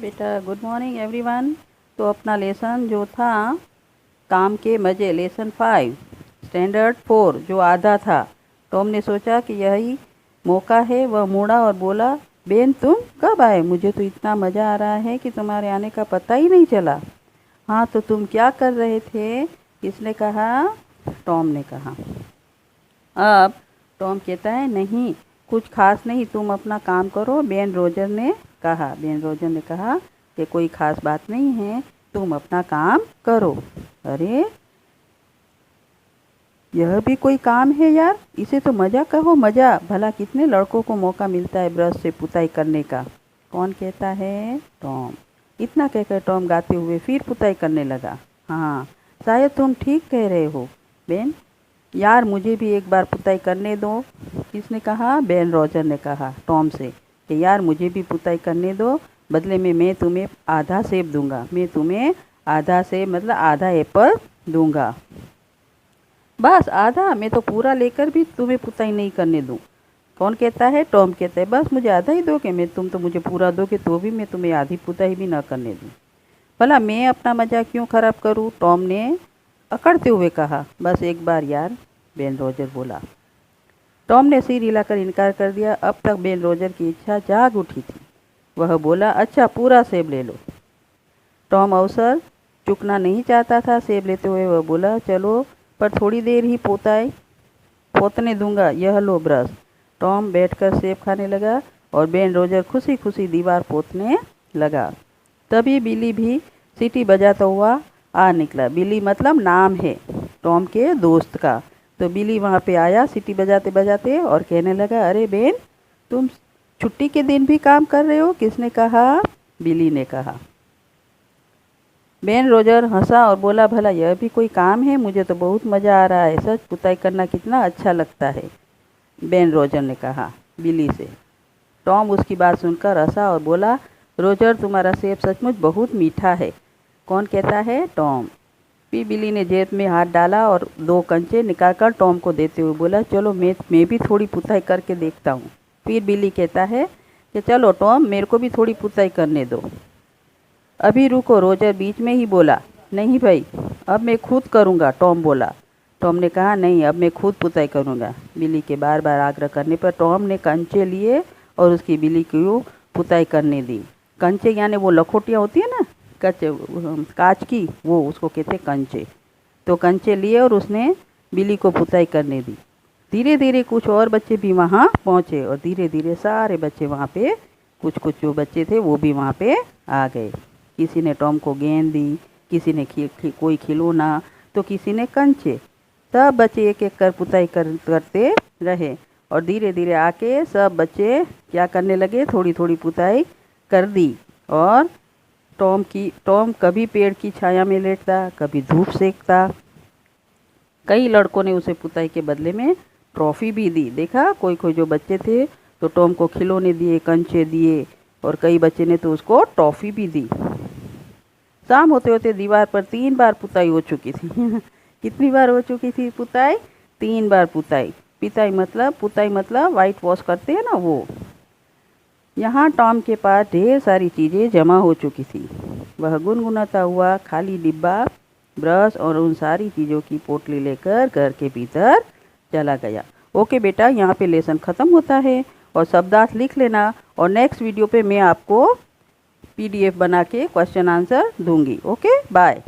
बेटा, good morning everyone. तो अपना लेसन जो था काम के मज़े, लेसन 5 स्टैंडर्ड 4 जो आधा था, टॉम ने सोचा कि यही मौका है। वह मुड़ा और बोला, बेन तुम कब आए? मुझे तो इतना मज़ा आ रहा है कि तुम्हारे आने का पता ही नहीं चला। हाँ, तो तुम क्या कर रहे थे? किसने कहा? टॉम ने कहा। अब टॉम कहता है, नहीं कुछ खास नहीं, तुम अपना काम करो। बेन रोजर ने कहा कि कोई खास बात नहीं है, तुम अपना काम करो। अरे यह भी कोई काम है यार, इसे तो मज़ा कहो। मज़ा भला कितने लड़कों को मौका मिलता है ब्रश से पुताई करने का। कौन कहता है? टॉम। इतना कहकर टॉम गाते हुए फिर पुताई करने लगा। हाँ, शायद तुम ठीक कह रहे हो बेन, यार मुझे भी एक बार पुताई करने दो। किसने कहा? बेन रोजर ने कहा टॉम से कि यार मुझे भी पुताई करने दो, बदले में मैं तुम्हें आधा सेब दूंगा। मैं तुम्हें आधा सेब मतलब आधा एप्पल दूंगा। बस आधा? मैं तो पूरा लेकर भी तुम्हें पुताई नहीं करने दूँ। कौन कहता है? टॉम कहता है, बस मुझे आधा ही दोगे? मैं तुम तो मुझे पूरा दोगे तो भी मैं तुम्हें आधी पुताई भी ना करने दूँ। भला मैं अपना मज़ा क्यों ख़राब करूँ? टॉम ने अकड़ते हुए कहा। बस एक बार यार, बेन रोजर बोला। टॉम ने सिर हिलाकर इनकार कर दिया। अब तक बेन रोजर की इच्छा जाग उठी थी। वह बोला, अच्छा पूरा सेब ले लो। टॉम अवसर चूकना नहीं चाहता था। सेब लेते हुए वह बोला, चलो पर थोड़ी देर ही पोतने दूंगा। यह लो ब्रश। टॉम बैठकर सेब खाने लगा और बेन रोजर खुशी खुशी दीवार पोतने लगा। तभी बिली भी सीटी बजाता हुआ आ निकला। बिली मतलब नाम है टॉम के दोस्त का। तो बिली वहाँ पे आया सीटी बजाते बजाते और कहने लगा, अरे बेन तुम छुट्टी के दिन भी काम कर रहे हो? किसने कहा? बिली ने कहा। बेन रोजर हंसा और बोला, भला यह भी कोई काम है? मुझे तो बहुत मज़ा आ रहा है, सच पुताई करना कितना अच्छा लगता है। बेन रोजर ने कहा बिली से। टॉम उसकी बात सुनकर हंसा और बोला, रोजर तुम्हारा सेब सचमुच बहुत मीठा है। कौन कहता है? टॉम। फिर बिली ने जेब में हाथ डाला और 2 कंचे निकालकर टॉम को देते हुए बोला, चलो मैं भी थोड़ी पुताई करके देखता हूँ। फिर बिली कहता है कि चलो टॉम मेरे को भी थोड़ी पुताई करने दो। अभी रुको, रोजर बीच में ही बोला। नहीं भाई, अब मैं खुद करूँगा, टॉम बोला। टॉम ने कहा, नहीं अब मैं खुद पुताई करूँगा। बिली के बार बार आग्रह करने पर टॉम ने कंचे लिए और उसकी बिली को पुताई करने दी। कंचे यानी वो लखोटियाँ होती है ना, कांच की, वो उसको कहते कंचे। तो कंचे लिए और उसने बिली को पुताई करने दी। धीरे धीरे कुछ और बच्चे भी वहाँ पहुँचे और धीरे धीरे सारे बच्चे वहाँ पे, कुछ कुछ जो बच्चे थे वो भी वहाँ पे आ गए। किसी ने टॉम को गेंद दी, किसी ने कोई खिलौना, तो किसी ने कंचे। सब बच्चे एक एक कर पुताई करते रहे और धीरे धीरे आके सब बच्चे क्या करने लगे, थोड़ी थोड़ी पुताई कर दी। और टॉम कभी पेड़ की छाया में लेटता, कभी धूप सेकता। कई लड़कों ने उसे पुताई के बदले में ट्रॉफी भी दी। देखा, कोई कोई जो बच्चे थे तो टॉम को खिलौने दिए, कंचे दिए, और कई बच्चे ने तो उसको ट्रॉफी भी दी। शाम होते होते दीवार पर 3 बार पुताई हो चुकी थी। कितनी बार हो चुकी थी पुताई? 3 बार पुताई मतलब वाइट वॉश करते हैं ना, वो। यहाँ टॉम के पास ढेर सारी चीज़ें जमा हो चुकी थी। वह गुनगुनाता हुआ खाली डिब्बा, ब्रश और उन सारी चीज़ों की पोटली लेकर घर के भीतर चला गया। ओके बेटा, यहाँ पे लेसन ख़त्म होता है और शब्दार्थ लिख लेना, और नेक्स्ट वीडियो पे मैं आपको PDF बना के क्वेश्चन आंसर दूंगी। Okay, bye.